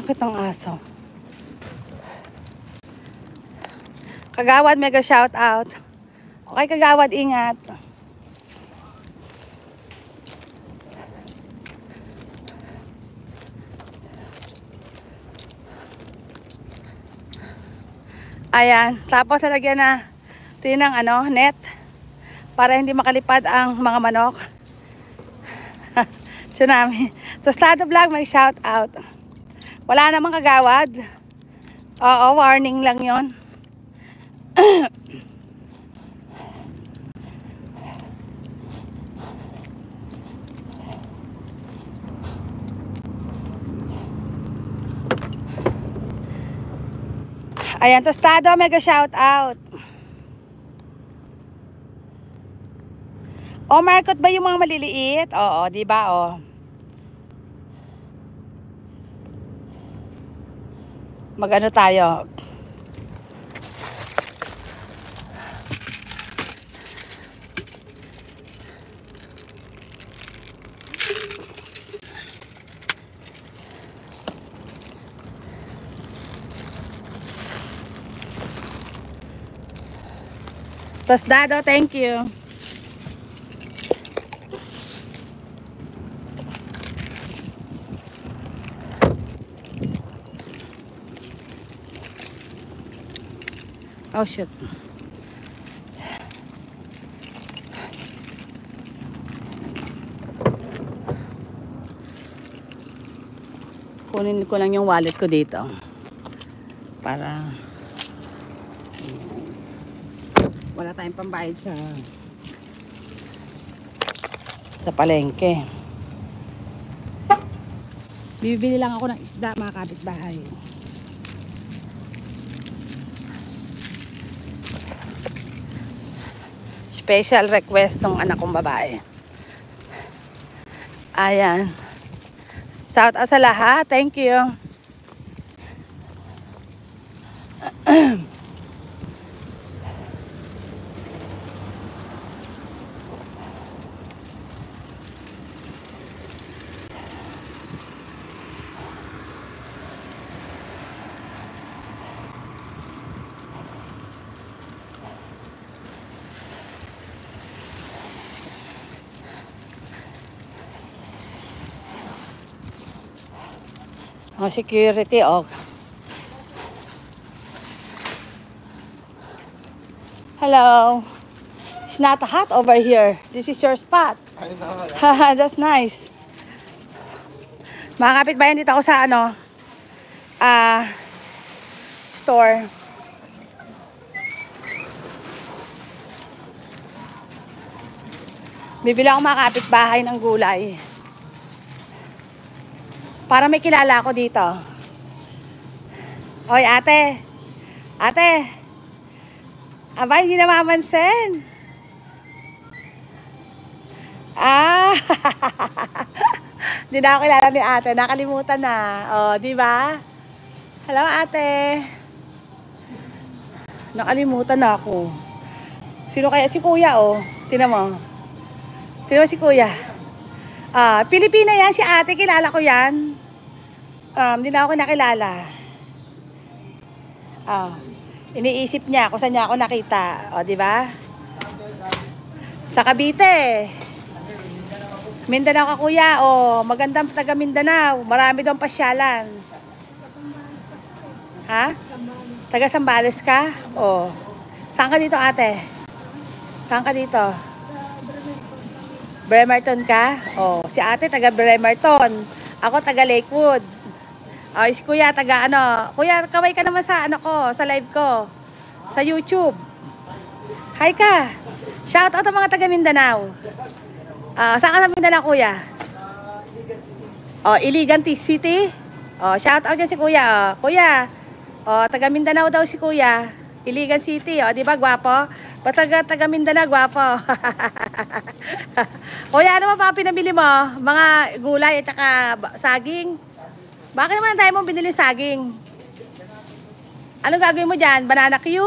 Bakit ang aso? Kagawad, mega shout out. Okay, Kagawad, ingat. Ayan, tapos lalagyan na ito ng net para hindi makalipad ang mga manok. Tsunami. Tostado Vlog, may shout out. Wala namang Kagawad. Oo, warning lang yon. Ayan, Tostado, mega shout out. O, markot ba yung mga maliliit? Oo, di ba? O. Magano tayo? Tostado, thank you. Oh shit. Kunin ko lang yung wallet ko dito para wala tayong pambayad sa palengke. Bibili lang ako ng isda, mga kapitbahay. Special request ng anak kong babae. Ayan. Shout out sa lahat. Thank you. Oh, security, oh. Hello. It's not hot over here. This is your spot. I know. That's nice. Mga kapitbayan, dito ako sa store. Bibili ako mga kapitbahay ng gulay. Para may kilala ako dito. Oy, ate. Ate. Aba, hindi na mamansin. Hindi na ako kilala ni ate. Nakalimutan na. Oh, di ba? Hello, ate. Nakalimutan na ako. Sino kaya? Si kuya, oh. Tingnan mo. Tingnan mo si kuya. Pilipina yan. Si ate, kilala ko yan. Hindi na ako nakilala. Iniisip niya kung saan niya ako nakita. O, di ba? Sa Cavite. Mindanao ka, kuya. O, magandang taga Mindanao. Marami doon pasyalan. Ha? Taga Sambales ka? O. Saan ka dito, ate? Saan ka dito? Bremerton ka? O, si ate taga Bremerton. Ako taga Lakewood. Si kuya taga Kuya, kaway ka naman sa sa live ko. Sa YouTube. Hi ka. Shout out ang mga taga Mindanao. Saan ka sa Mindanao, kuya? Iligan City. Shout out dyan si kuya. Kuya, taga Mindanao daw si kuya. Iligan City, di ba gwapo? Taga Mindanao, gwapo. Kuya, ano pa pinabili mo? Mga gulay at saka saging? Bakit naman tayo mo binili saging? Anong gagawin mo dyan? Banana Q?